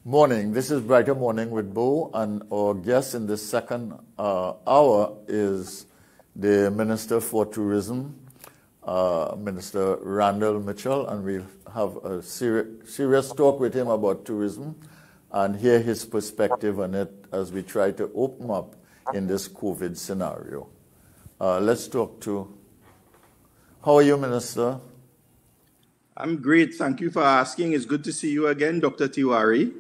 Morning. This is Brighter Morning with Bo, and our guest in the second hour is the Minister for Tourism, Minister Randall Mitchell, and we'll have a serious talk with him about tourism and hear his perspective on it as we try to open up in this COVID scenario. Let's talk to... How are you, Minister? I'm great. Thank you for asking. It's good to see you again, Dr. Tiwari.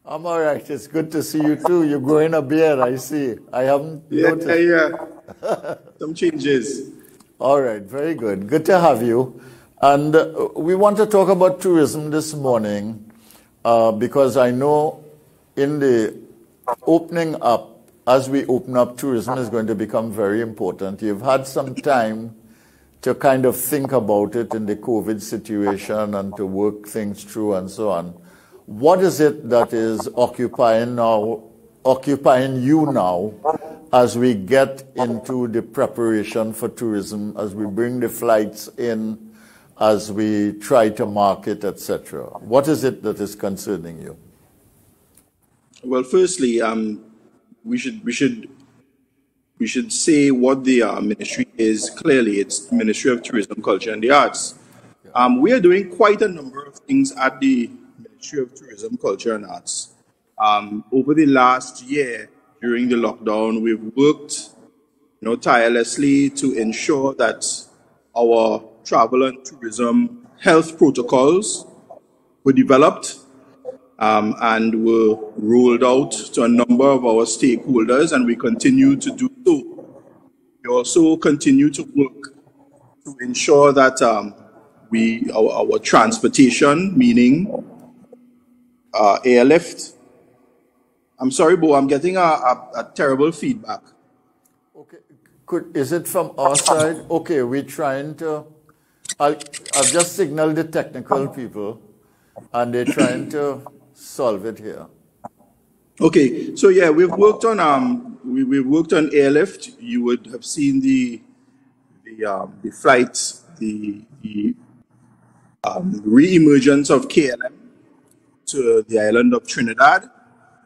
I'm all right. It's good to see you too. You're growing a beard, I see. I haven't noticed. Yeah. Some changes. All right. Very good. Good to have you. And we want to talk about tourism this morning because I know in the opening up, as we open up, tourism is going to become very important. You've had some time to kind of think about it in the COVID situation and to work things through and so on. What is it that is occupying you now as we get into the preparation for tourism, as we bring the flights in, as we try to market, etc.? What is it that is concerning you? Well, firstly, we should say what the ministry is. Clearly, it's the Ministry of Tourism, Culture and the Arts. We are doing quite a number of things at the Ministry of Tourism, Culture and Arts. Over the last year, during the lockdown, we've worked tirelessly to ensure that our travel and tourism health protocols were developed and were rolled out to a number of our stakeholders, and we continue to do so. We also continue to work to ensure that our transportation, meaning airlift. I'm sorry, Bo, I'm getting a terrible feedback. Okay, is it from our side? Okay, we're trying to... I've just signaled the technical people, and they're trying to solve it here. Okay, so yeah, we've worked on we've worked on airlift. You would have seen the flights, the re-emergence of KLM to the island of Trinidad,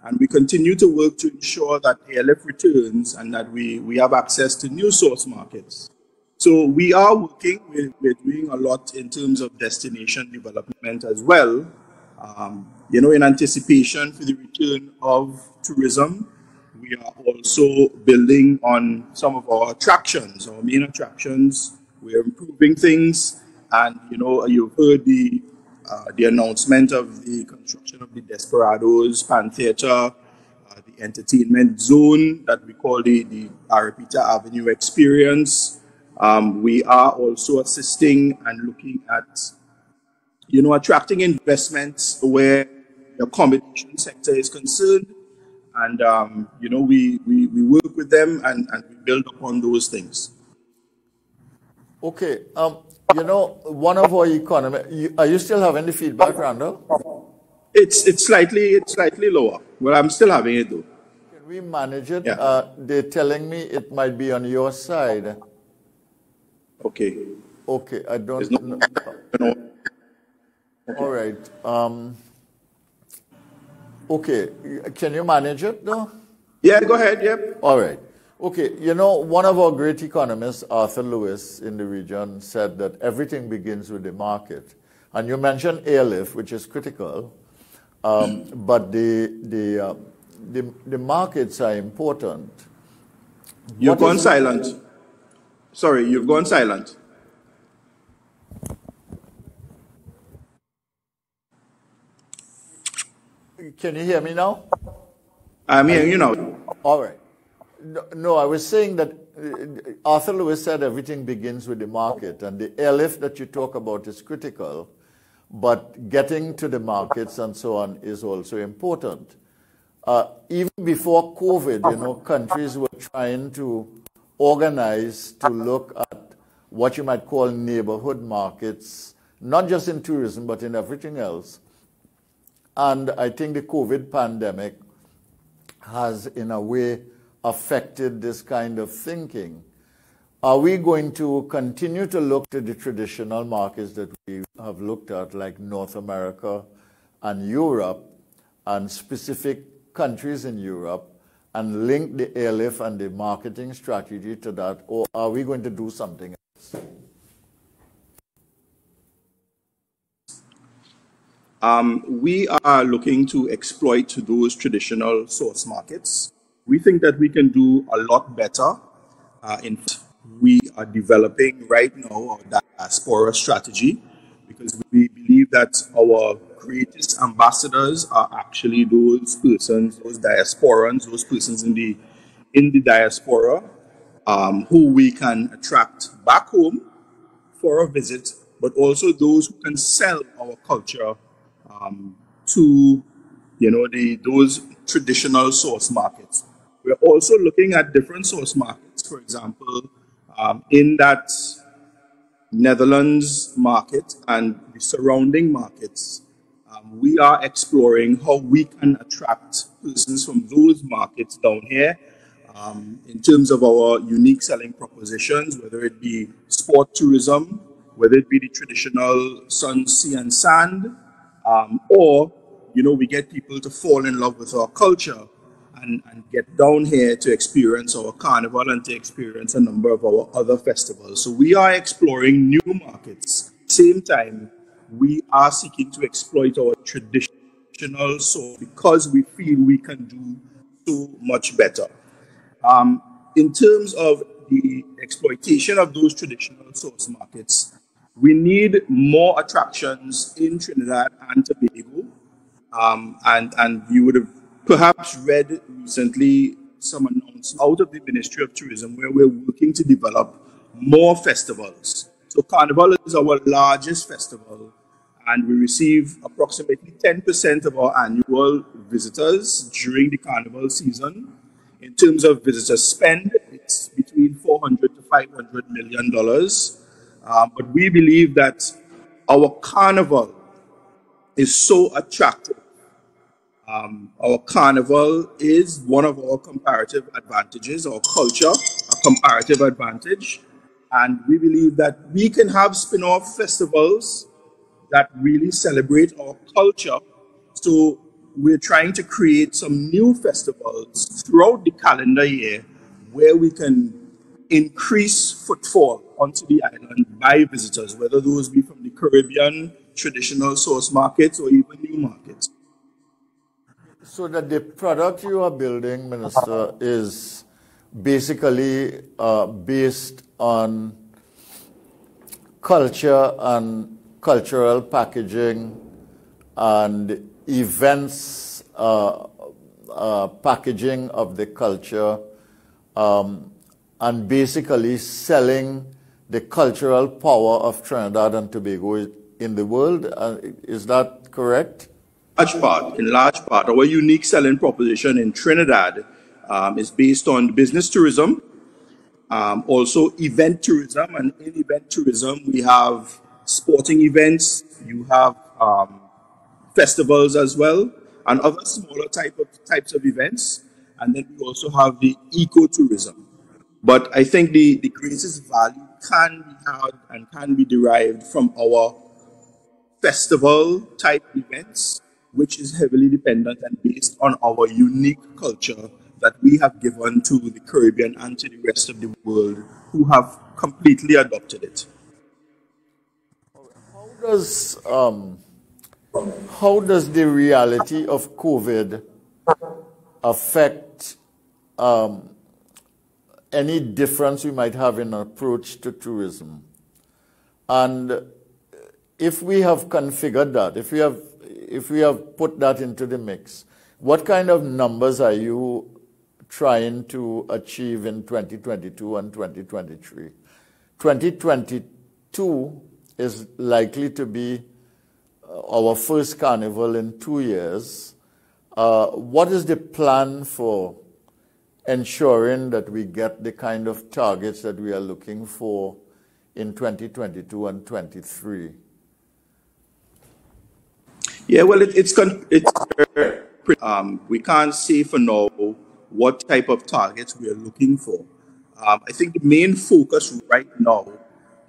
and we continue to work to ensure that airlift returns and that we have access to new source markets. So we are working. We're doing a lot in terms of destination development as well. In anticipation for the return of tourism, we are also building on some of our attractions, our main attractions. We're improving things, and you've heard the announcement of the construction of the Desperados Pan Theatre, the entertainment zone that we call the Arapita Avenue Experience. We are also assisting and looking at attracting investments where the accommodation sector is concerned, and we work with them and we build upon those things. Okay, one of our economists, are you still having the feedback, Randall? It's slightly lower. Well, I'm still having it though. Can we manage it? Yeah. They're telling me it might be on your side. Okay. Okay, I don't know. Okay. All right. Okay, can you manage it though? Yeah, go ahead, yep. All right. Okay, one of our great economists, Arthur Lewis, in the region, said that everything begins with the market. And you mentioned airlift, which is critical, but the markets are important. You've gone silent. Sorry, you've gone silent. Can you hear me now? I'm hearing you now. All right. No, I was saying that Arthur Lewis said everything begins with the market, and the airlift that you talk about is critical, but getting to the markets and so on is also important. Even before COVID, countries were trying to organize to look at what you might call neighborhood markets, not just in tourism, but in everything else. And I think the COVID pandemic has, in a way, affected this kind of thinking. Are we going to continue to look to the traditional markets that we have looked at, like North America and Europe, and specific countries in Europe and link the airlift and the marketing strategy to that, or are we going to do something else? We are looking to exploit those traditional source markets. We think that we can do a lot better. We are developing right now our diaspora strategy because we believe that our greatest ambassadors are actually those persons, those diasporans, those persons in the diaspora who we can attract back home for a visit, but also those who can sell our culture to those traditional source markets. We're also looking at different source markets. For example, in that Netherlands market and the surrounding markets, we are exploring how we can attract persons from those markets down here in terms of our unique selling propositions, whether it be sport tourism, whether it be the traditional sun, sea, and sand, or we get people to fall in love with our culture and get down here to experience our carnival and to experience a number of our other festivals. So we are exploring new markets. Same time, we are seeking to exploit our traditional source because we feel we can do so much better. In terms of the exploitation of those traditional source markets, we need more attractions in Trinidad and Tobago. And you would have perhaps read recently some announcements out of the Ministry of Tourism where we're working to develop more festivals. So Carnival is our largest festival, and we receive approximately 10% of our annual visitors during the Carnival season. In terms of visitor spend, it's between $400 to $500 million. But we believe that our Carnival is so attractive. Our Carnival is one of our comparative advantages, our culture, a comparative advantage. And we believe that we can have spin-off festivals that really celebrate our culture. So we're trying to create some new festivals throughout the calendar year where we can increase footfall onto the island by visitors, whether those be from the Caribbean, traditional source markets, or even new markets. So that the product you are building, Minister, is basically based on culture and cultural packaging and events packaging of the culture, and basically selling the cultural power of Trinidad and Tobago in the world. Is that correct? In large part, our unique selling proposition in Trinidad is based on business tourism, also event tourism, and in event tourism we have sporting events, you have festivals as well, and other smaller types of events, and then we also have the ecotourism. But I think the greatest value can be had and can be derived from our festival type events, which is heavily dependent and based on our unique culture that we have given to the Caribbean and to the rest of the world who have completely adopted it. How does the reality of COVID affect any difference we might have in approach to tourism? And if we have configured that, if we have put that into the mix, what kind of numbers are you trying to achieve in 2022 and 2023? 2022 is likely to be our first carnival in 2 years. What is the plan for ensuring that we get the kind of targets that we are looking for in 2022 and 23? Yeah, well, we can't say for now what type of targets we are looking for. I think the main focus right now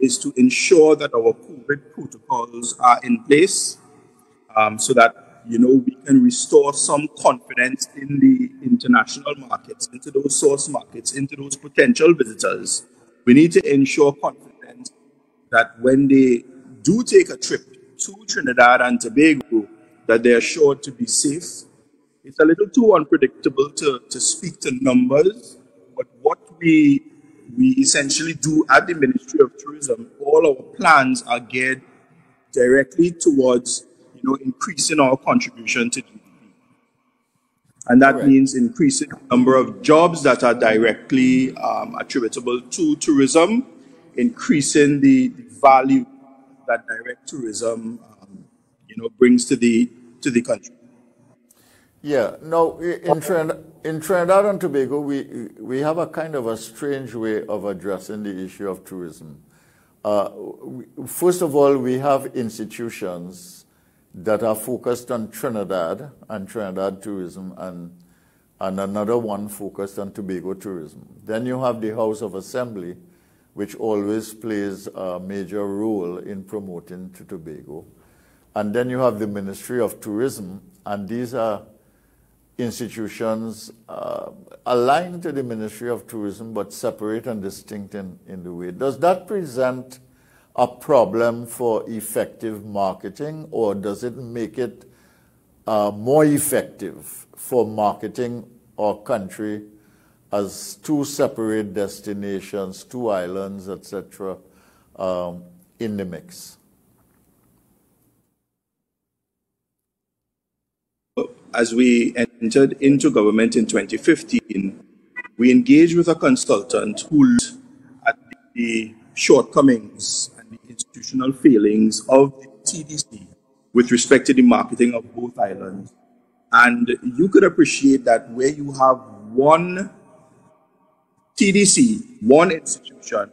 is to ensure that our COVID protocols are in place so that we can restore some confidence in the international markets, into those source markets, into those potential visitors. We need to ensure confidence that when they do take a trip to Trinidad and Tobago, that they are sure to be safe. It's a little too unpredictable to speak to numbers, but what we essentially do at the Ministry of Tourism, all our plans are geared directly towards increasing our contribution to GDP. And that Correct. means increasing the number of jobs that are directly attributable to tourism, increasing the value that direct tourism brings to the country. Yeah. Now, in Trinidad and Tobago, we have a kind of a strange way of addressing the issue of tourism. First of all, we have institutions that are focused on Trinidad and Trinidad tourism, and another one focused on Tobago tourism. Then you have the House of Assembly, which always plays a major role in promoting to Tobago. And then you have the Ministry of Tourism, and these are institutions aligned to the Ministry of Tourism, but separate and distinct in the way. Does that present a problem for effective marketing, or does it make it more effective for marketing our country as two separate destinations, two islands, etc., in the mix? As we entered into government in 2015, we engaged with a consultant who looked at the shortcomings and the institutional failings of the TDC with respect to the marketing of both islands. And you could appreciate that where you have one TDC, one institution,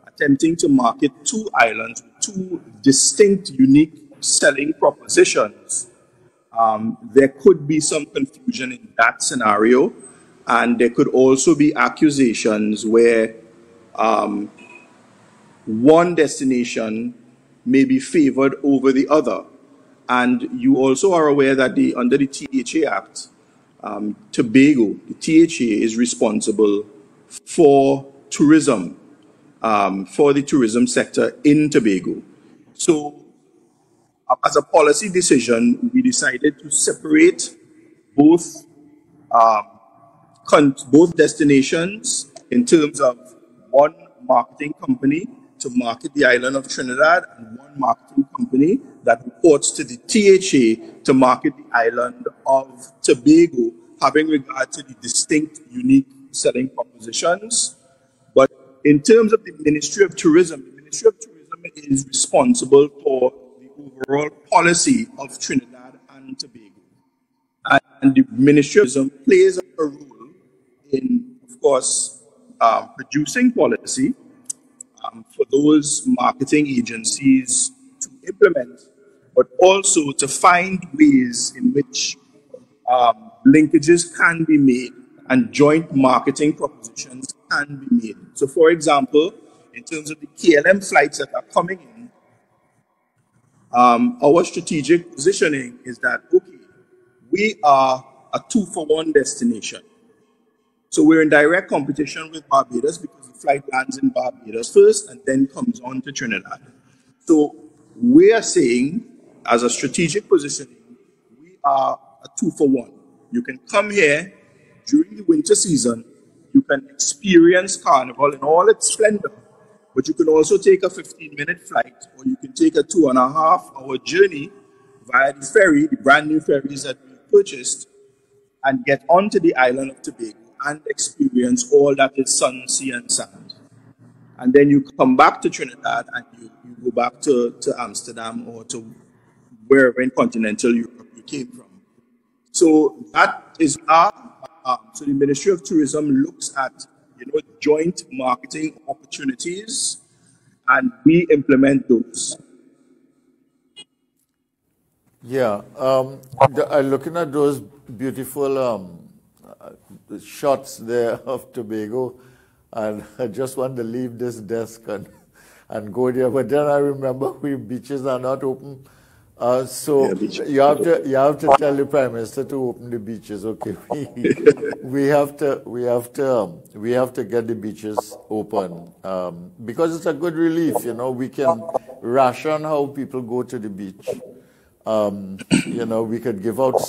attempting to market two islands with two distinct, unique selling propositions, there could be some confusion in that scenario, and there could also be accusations where one destination may be favored over the other. And you also are aware that under the THA Act, Tobago, the THA is responsible for tourism, for the tourism sector in Tobago. So as a policy decision, we decided to separate both destinations in terms of one marketing company to market the island of Trinidad and one marketing company that reports to the THA to market the island of Tobago, having regard to the distinct, unique selling propositions. But in terms of the Ministry of Tourism, the Ministry of Tourism is responsible for overall policy of Trinidad and Tobago. And the Ministry of Tourism plays a role in, of course, producing policy for those marketing agencies to implement, but also to find ways in which linkages can be made and joint marketing propositions can be made. So, for example, in terms of the KLM flights that are coming in, our strategic positioning is that, okay, we are a 2-for-1 destination. So we're in direct competition with Barbados because the flight lands in Barbados first and then comes on to Trinidad. So we are saying, as a strategic positioning, we are a 2-for-1. You can come here during the winter season, you can experience Carnival in all its splendor, but you can also take a 15-minute flight, or you can take a 2.5-hour journey via the ferry, the brand new ferries that we purchased, and get onto the island of Tobago and experience all that is sun, sea, and sand. And then you come back to Trinidad and you go back to Amsterdam or to wherever in continental Europe you came from. So that is so the Ministry of Tourism looks at joint marketing opportunities, and we implement those. Yeah, looking at those beautiful shots there of Tobago, and I just want to leave this desk and go there. But then I remember beaches are not open Yeah, So beaches. you have to tell the Prime Minister to open the beaches. Okay, we have to get the beaches open because it's a good relief. We can ration how people go to the beach. We could give out.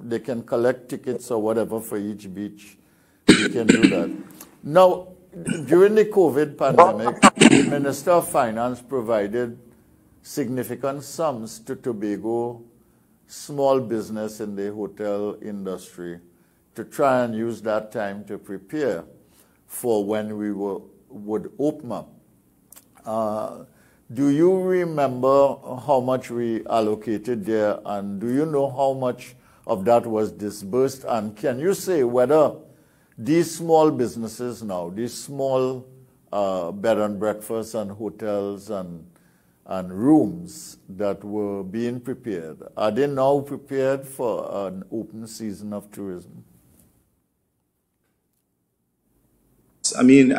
They can collect tickets or whatever for each beach. We can do that. Now, during the COVID pandemic, the Minister of Finance provided significant sums to Tobago small business in the hotel industry to try and use that time to prepare for when we would open up. Do you remember how much we allocated there, and do you know how much of that was disbursed? And can you say whether these small businesses now, these small bed and breakfasts and hotels and rooms that were being prepared, are they now prepared for an open season of tourism? I mean,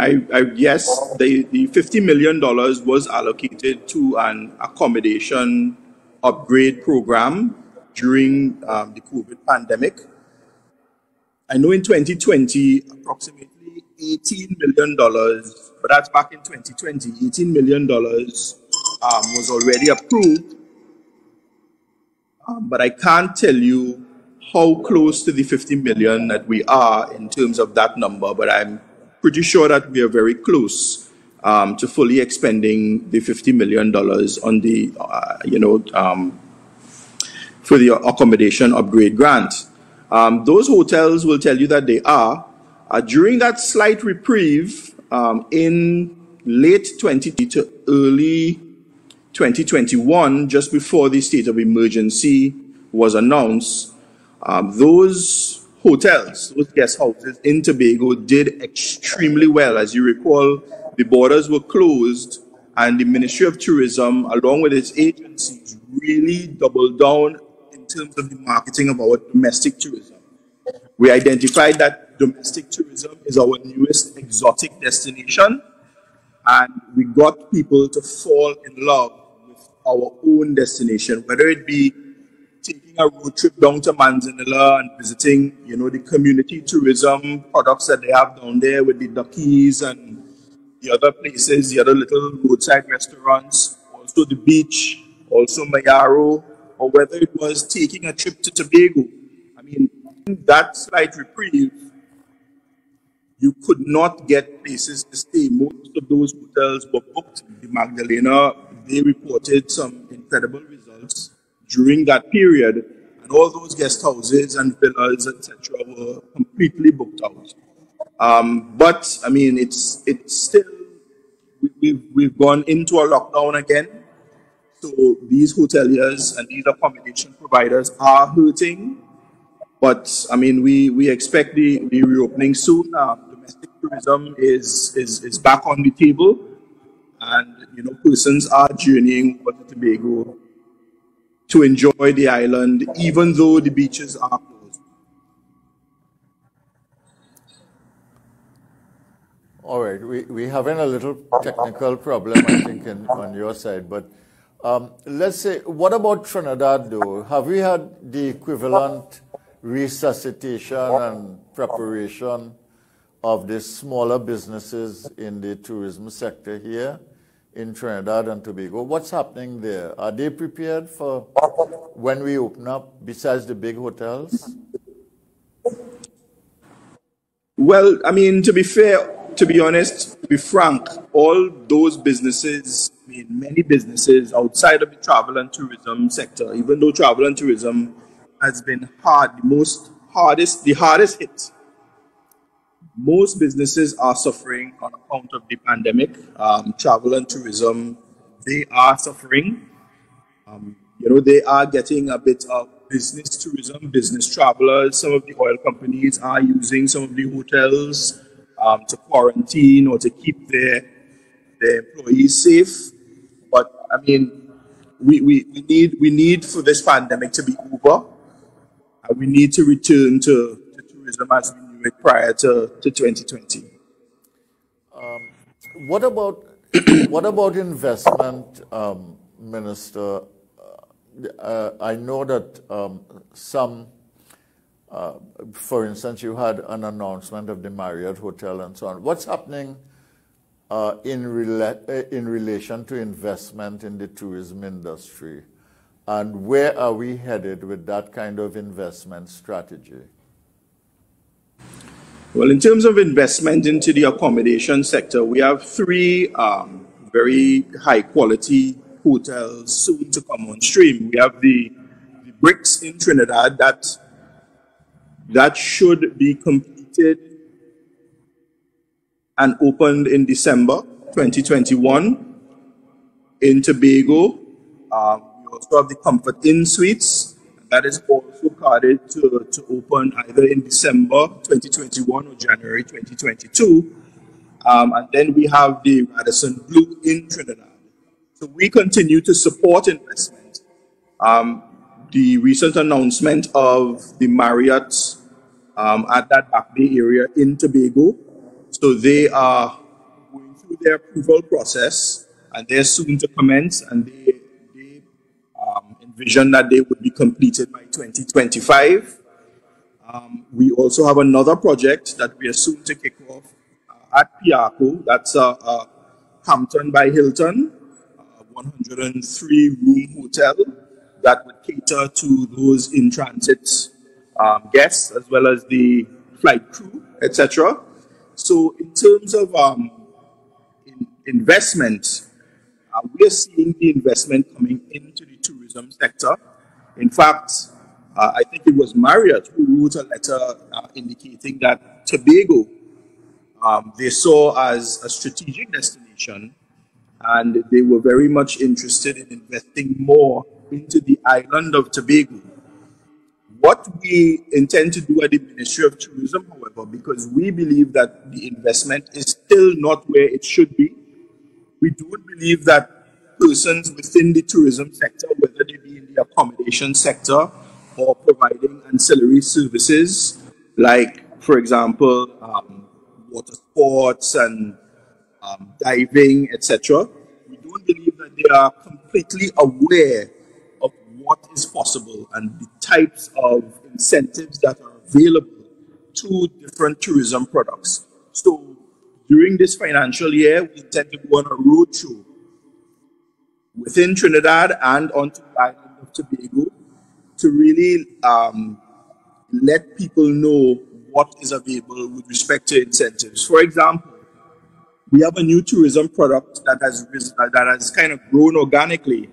yes, the $50 million was allocated to an accommodation upgrade program during the COVID pandemic. I know in 2020, approximately $18 million, but that's back in 2020, $18 million was already approved. But I can't tell you how close to the 50 million that we are in terms of that number, but I'm pretty sure that we are very close to fully expending the $50 million on the, for the accommodation upgrade grant. Those hotels will tell you that they are. During that slight reprieve in late 2020 to early 2021, just before the state of emergency was announced, those hotels, those guest houses in Tobago did extremely well. As you recall, the borders were closed and the Ministry of Tourism, along with its agencies, really doubled down in terms of the marketing of our domestic tourism. We identified that domestic tourism is our newest exotic destination, and we got people to fall in love with our own destination, whether it be taking a road trip down to Manzanilla and visiting, the community tourism products that they have down there with the duckies and the other places, the other little roadside restaurants, also the beach, also Mayaro, or whether it was taking a trip to Tobago. I mean, that slight reprieve, you could not get places to stay. Most of those hotels were booked. The Magdalena, they reported some incredible results during that period, and all those guest houses and villas, etc., were completely booked out. But I mean, it's still we've gone into a lockdown again. So these hoteliers and these accommodation providers are hurting. But I mean, we expect the reopening soon. Domestic tourism is back on the table, and persons are journeying over to Tobago to enjoy the island, even though the beaches are closed. All right, we're having a little technical problem, I think, on your side. But let's say, what about Trinidad, though? Have we had the equivalent resuscitation and preparation of the smaller businesses in the tourism sector here in Trinidad and Tobago? What's happening there? Are they prepared for when we open up, besides the big hotels? Well, I mean, to be fair, to be honest, to be frank, all those businesses, I mean, many businesses outside of the travel and tourism sector, even though travel and tourism has been hard, the hardest hit. Most businesses are suffering on account of the pandemic. Travel and tourism, they are suffering. They are getting a bit of business tourism, business travelers. Some of the oil companies are using some of the hotels to quarantine or to keep their employees safe. But I mean, we need for this pandemic to be over. We need to return to tourism as we knew it prior to 2020. What about investment, Minister? I know that some, for instance, you had an announcement of the Marriott Hotel and so on. What's happening in relation to investment in the tourism industry? And where are we headed with that kind of investment strategy? Well, in terms of investment into the accommodation sector, we have three very high quality hotels soon to come on stream. We have the Bricks in Trinidad that should be completed and opened in December 2021. In Tobago, we also have the Comfort Inn Suites. That is also carded to open either in December 2021 or January 2022. And then we have the Radisson Blu in Trinidad. So we continue to support investment. The recent announcement of the Marriott at that Back Bay area in Tobago. So they are going through their approval process and they're soon to commence, and they envision that they would be completed by 2025. We also have another project that we are soon to kick off at Piarco. That's Hampton by Hilton, 103-room hotel that would cater to those in transit guests as well as the flight crew, etc. So in terms of investment, we are seeing the investment coming into the tourism sector. In fact, I think it was Marriott who wrote a letter indicating that Tobago they saw as a strategic destination, and they were very much interested in investing more into the island of Tobago. What we intend to do at the Ministry of Tourism, however, because we believe that the investment is still not where it should be, we don't believe that persons within the tourism sector, whether they be in the accommodation sector or providing ancillary services, like, for example, water sports and diving, etc., we don't believe that they are completely aware of what is possible and the types of incentives that are available to different tourism products. So during this financial year, we intend to go on a roadshow within Trinidad and onto the island of Tobago to really let people know what is available with respect to incentives. For example, we have a new tourism product that has kind of grown organically,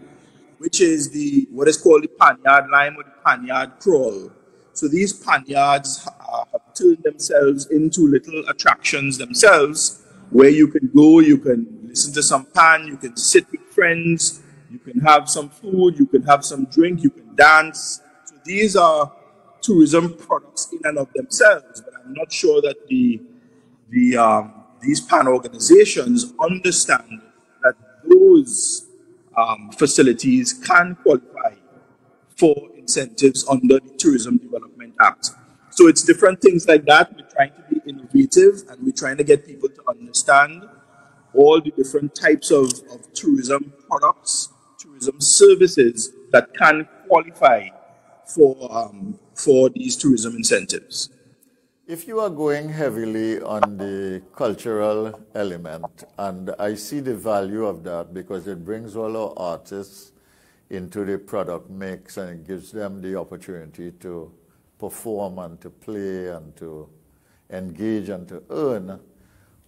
which is what is called the panyard lime or the panyard crawl. So these panyards have turned themselves into little attractions themselves, where you can go, you can listen to some pan, you can sit with friends, you can have some food, you can have some drink, you can dance. So these are tourism products in and of themselves, but I'm not sure that these pan organizations understand that those facilities can qualify for incentives under the Tourism Development Act. So it's different things like that. We're trying to be innovative, and we're trying to get people to understand all the different types of tourism products, tourism services that can qualify for these tourism incentives. If you are going heavily on the cultural element, and I see the value of that because it brings all our artists into the product mix and it gives them the opportunity to perform and to play and to engage and to earn,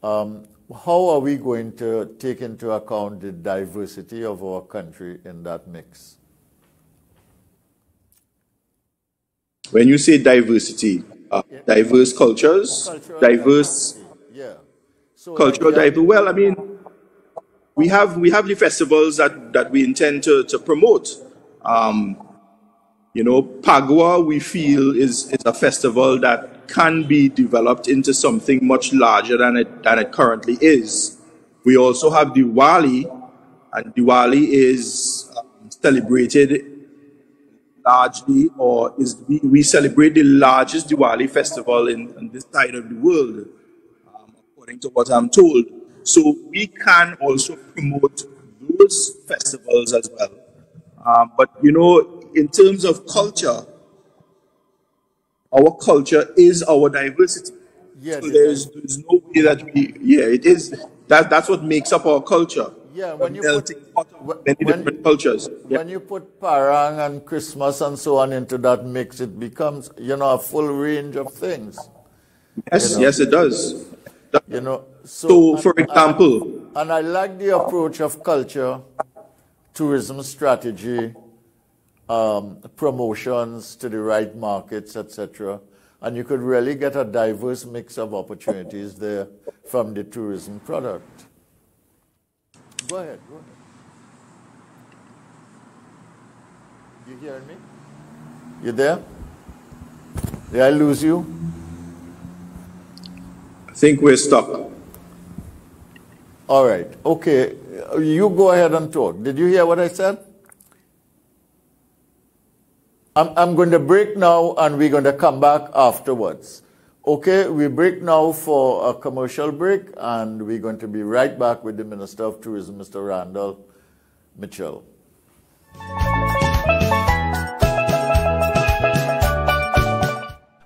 how are we going to take into account the diversity of our country in that mix? When you say diversity, diverse cultures, diverse cultural diversity. Well, I mean, we have the festivals that we intend to promote. You know, Pagua, we feel, is a festival that can be developed into something much larger than it currently is. We also have Diwali, and Diwali is celebrated largely, or we celebrate the largest Diwali festival on this side of the world, according to what I'm told. So we can also promote those festivals as well. But, you know, in terms of culture, our culture is our diversity. Yeah, So there's no way that it is. That's what makes up our culture. yeah. A melting pot of many different cultures. Yeah. When you put Parang and Christmas and so on into that mix, it becomes, you know, a full range of things. Yes, You know, yes, it does. you know. So, for example, and I like the approach of culture, tourism strategy, promotions to the right markets, etc. And you could really get a diverse mix of opportunities there from the tourism product. Go ahead. You hearing me? You there? Did I lose you? I think we're stuck. All right. Okay. You go ahead and talk. Did you hear what I said? I'm going to break now and we're going to come back afterwards. Okay, we break now for a commercial break and we're going to be right back with the Minister of Tourism, Mr. Randall Mitchell.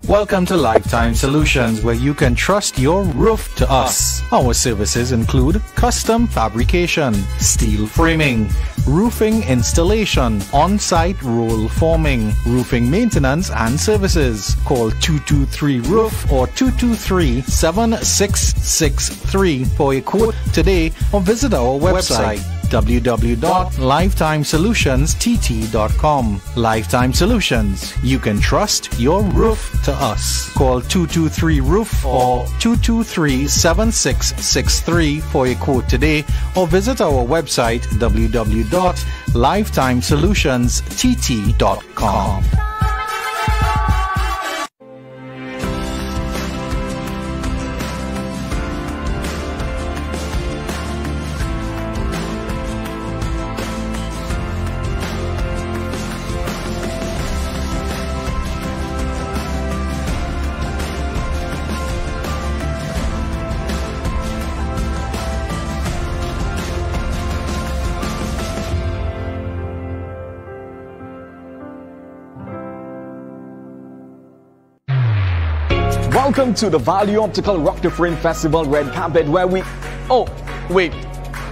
Welcome to Lifetime Solutions, where you can trust your roof to us. Our services include custom fabrication, steel framing, roofing installation, on-site roll forming, roofing maintenance and services. Call 223-ROOF or 223-7663 for a quote today or visit our website www.lifetimesolutionstt.com. Lifetime Solutions. You can trust your roof to us. Call 223-ROOF or 223-7663 for a quote today or visit our website www.lifetimesolutionstt.com. Welcome to the Value Optical Rock the Frame Festival Red Carpet, where we... Oh, wait.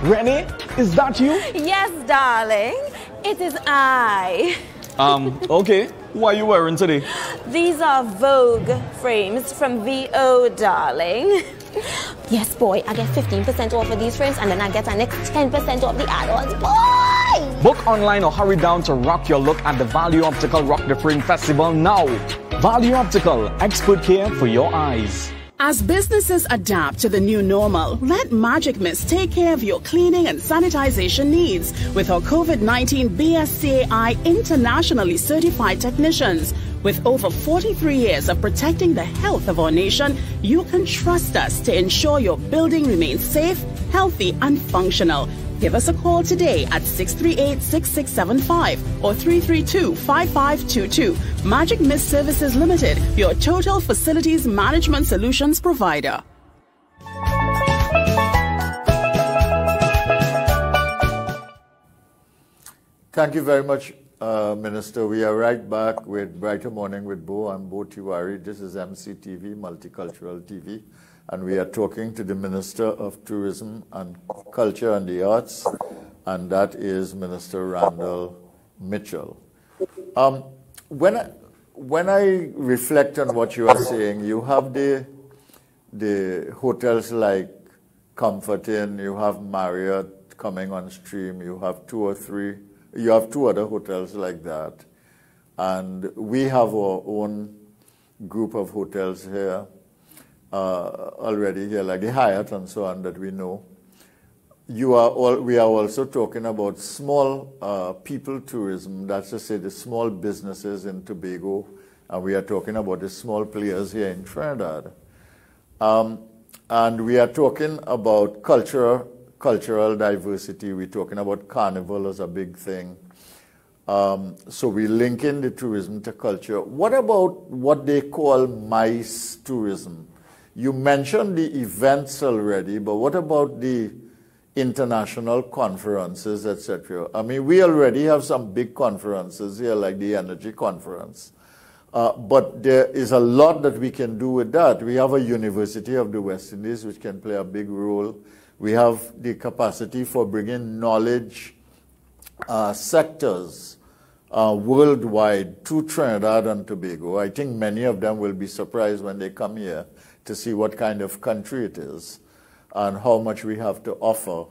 Rennie, is that you? Yes, darling. It is I. Okay. What are you wearing today? These are Vogue frames from VO, darling. Yes, boy, I get 15% off of these frames and then I get an next 10% off the add-ons. Boy! Book online or hurry down to rock your look at the Value Optical Rock the Frame Festival now. Value Optical, expert care for your eyes. As businesses adapt to the new normal, let Magic Mist take care of your cleaning and sanitization needs with our COVID-19 BSCAI internationally certified technicians. With over 43 years of protecting the health of our nation, you can trust us to ensure your building remains safe, healthy, and functional. Give us a call today at 638-6675 or 332-5522. Magic Mist Services Limited, your total facilities management solutions provider. Thank you very much, Minister. We are right back with Brighter Morning with Bo. I'm Bo Tiwari. This is MCTV, Multicultural TV. And we are talking to the Minister of Tourism and Culture and the Arts, and that is Minister Randall Mitchell. When I reflect on what you are saying, you have the hotels like Comfort Inn, you have Marriott coming on stream, you have two other hotels like that, and we have our own group of hotels here. Already here, like the Hyatt and so on that we know. We are also talking about small people tourism, that's to say the small businesses in Tobago, and we are talking about the small players here in Trinidad. And we are talking about cultural diversity, we're talking about carnival as a big thing. So we link in the tourism to culture. What about what they call MICE tourism? You mentioned the events already, but what about the international conferences, etc. I mean, we already have some big conferences here, like the Energy Conference. But there is a lot that we can do with that. We have a University of the West Indies, which can play a big role. We have the capacity for bringing knowledge sectors worldwide to Trinidad and Tobago. I think many of them will be surprised when they come here to see what kind of country it is and how much we have to offer.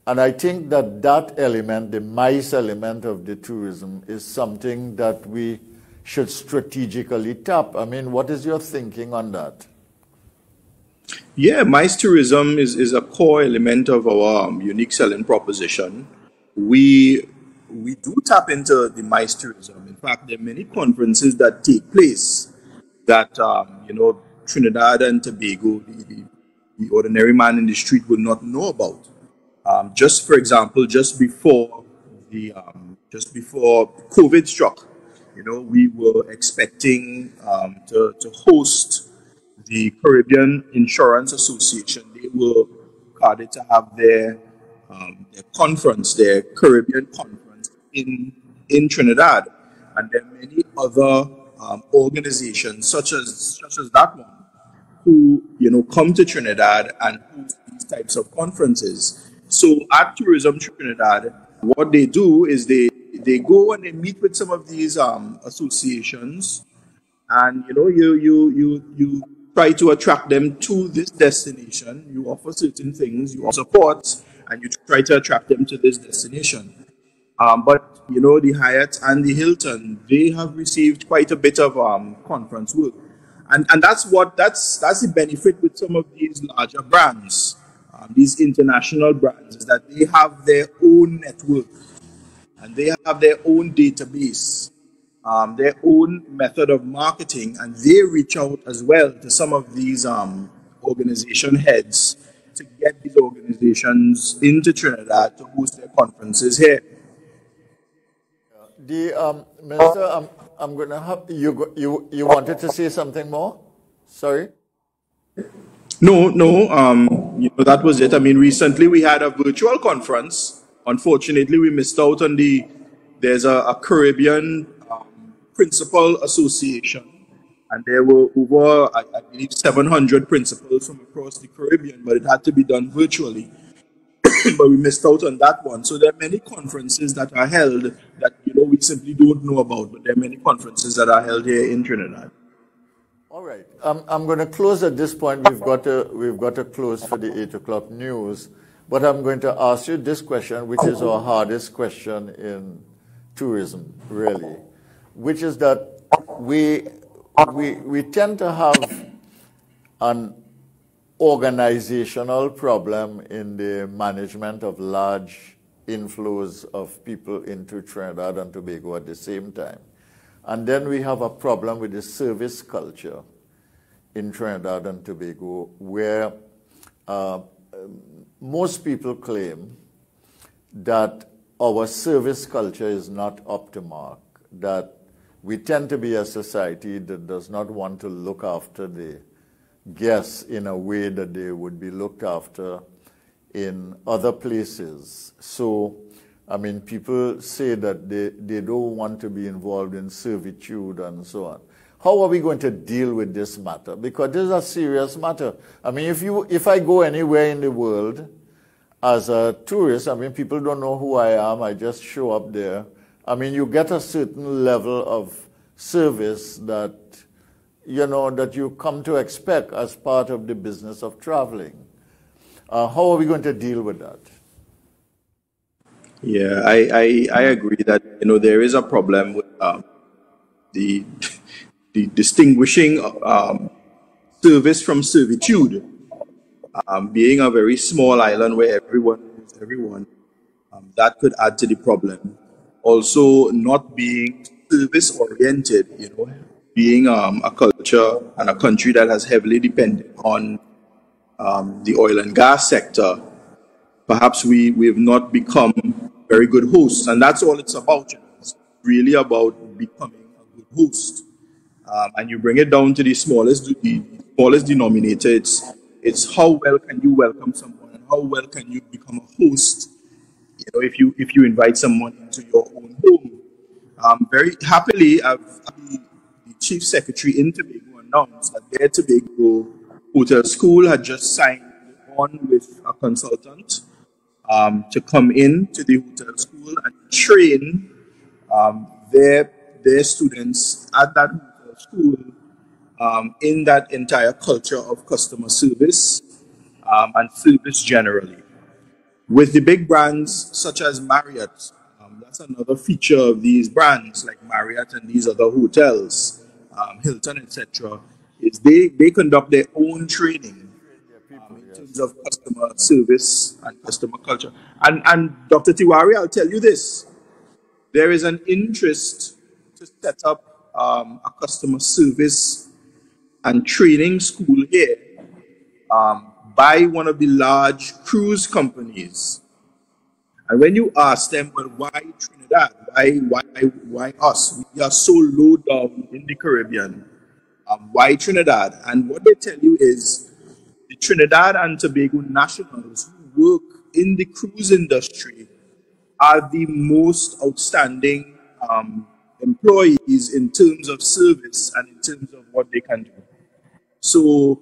And I think that that element, the MICE element of the tourism, is something that we should strategically tap. I mean, what is your thinking on that? Yeah, MICE tourism is a core element of our unique selling proposition. We do tap into the MICE tourism. In fact, there are many conferences that take place that, Trinidad and Tobago, the ordinary man in the street will not know about. Just for example, just before COVID struck, we were expecting to host the Caribbean Insurance Association. They were carded to have their conference, their Caribbean conference in Trinidad, and there are many other organizations such as that one who come to Trinidad and host these types of conferences. So at Tourism Trinidad, what they do is they go and they meet with some of these associations, and you try to attract them to this destination. You offer certain things, you offer support, and you try to attract them to this destination. But the Hyatt and the Hilton, they have received quite a bit of conference work, and that's the benefit with some of these larger brands, these international brands, is that they have their own network. And they have their own database, their own method of marketing, and they reach out as well to some of these organization heads to get these organizations into Trinidad to host their conferences here. Minister, I'm going to have you wanted to say something more? Sorry. No. That was it. I mean, recently we had a virtual conference. Unfortunately, we missed out on there's a Caribbean Principal Association, and there were over, I believe, 700 principals from across the Caribbean, but it had to be done virtually. But we missed out on that one. So there are many conferences that are held that, we simply don't know about, but there are many conferences that are held here in Trinidad. All right. I'm going to close at this point. We've got to close for the 8 o'clock news. But I'm going to ask you this question, which is our hardest question in tourism, really, which is that we tend to have an organizational problem in the management of large inflows of people into Trinidad and Tobago at the same time. And then we have a problem with the service culture in Trinidad and Tobago, where most people claim that our service culture is not up to mark, that we tend to be a society that does not want to look after the guests in a way that they would be looked after in other places. So, I mean, people say that they don't want to be involved in servitude and so on. How are we going to deal with this matter? Because this is a serious matter. I mean, if I go anywhere in the world as a tourist, I mean, people don't know who I am. I just show up there. I mean, you get a certain level of service that, that you come to expect as part of the business of traveling. How are we going to deal with that? Yeah, I agree that, there is a problem with the distinguishing service from servitude. Being a very small island where everyone knows everyone, that could add to the problem. Also, not being service-oriented, being a culture and a country that has heavily depended on the oil and gas sector, perhaps we've not become very good hosts. And that's all it's about. It's really about becoming a good host. And you bring it down to the smallest denominator. It's how well can you welcome someone, and how well can you become a host, if you invite someone into your own home. Very happily, the chief secretary in Tobago announced that their Tobago Hotel School had just signed on with a consultant to come in to the hotel school and train their students at that hotel school in that entire culture of customer service and service generally. With the big brands such as Marriott, that's another feature of these brands like Marriott and these other hotels, Hilton, etc., is they conduct their own training in terms of customer service and customer culture. And Dr. Tiwari, I'll tell you this, there is an interest to set up a customer service and training school here by one of the large cruise companies. And when you ask them, well, why Trinidad? Why us? We are so low down in the Caribbean. Why Trinidad? And what they tell you is the Trinidad and Tobago nationals who work in the cruise industry are the most outstanding employees in terms of service and in terms of what they can do. So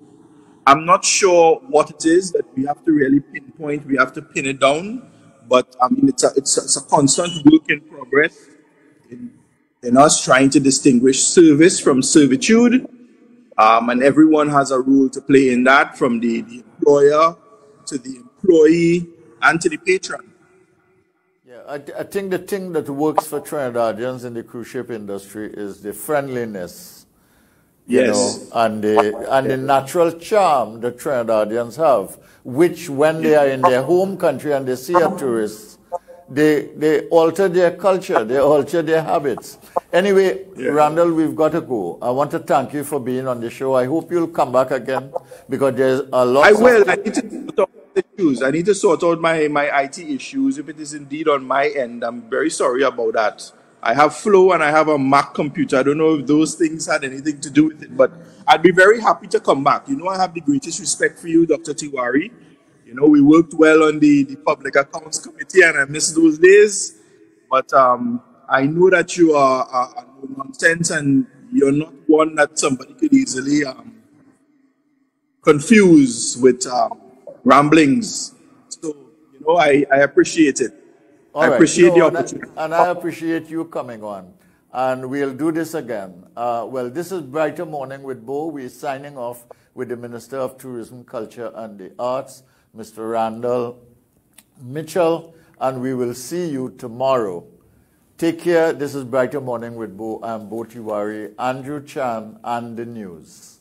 I'm not sure what it is that we have to really pinpoint. We have to pin it down. But I mean, it's a constant work in progress in us trying to distinguish service from servitude. And everyone has a role to play in that, from the employer to the employee and to the patron. Yeah, I think the thing that works for Trinidadians in the cruise ship industry is the friendliness, Yes. and the natural charm that Trinidadians have, which when they are in their home country and they see a tourist, they alter their culture, they alter their habits. Anyway, Randall, we've got to go. I want to thank you for being on the show. I hope you'll come back again, because there's a lot. I will. I need to sort out the issues. I need to sort out my IT issues. If it is indeed on my end, I'm very sorry about that. I have Flow and I have a Mac computer. I don't know if those things had anything to do with it, but I'd be very happy to come back. I have the greatest respect for you, Dr. Tiwari. We worked well on the Public Accounts Committee, and I miss those days. But I know that you are no nonsense, and you're not one that somebody could easily confuse with ramblings. So, I appreciate it. I appreciate the opportunity. And I appreciate you coming on. And we'll do this again. Well, this is Brighter Morning with Bo. We're signing off with the Minister of Tourism, Culture and the Arts, Mr. Randall Mitchell, and we will see you tomorrow. Take care. This is Brighter Morning with Bo. I'm Bo Tiwari, Andrew Chan, and the news.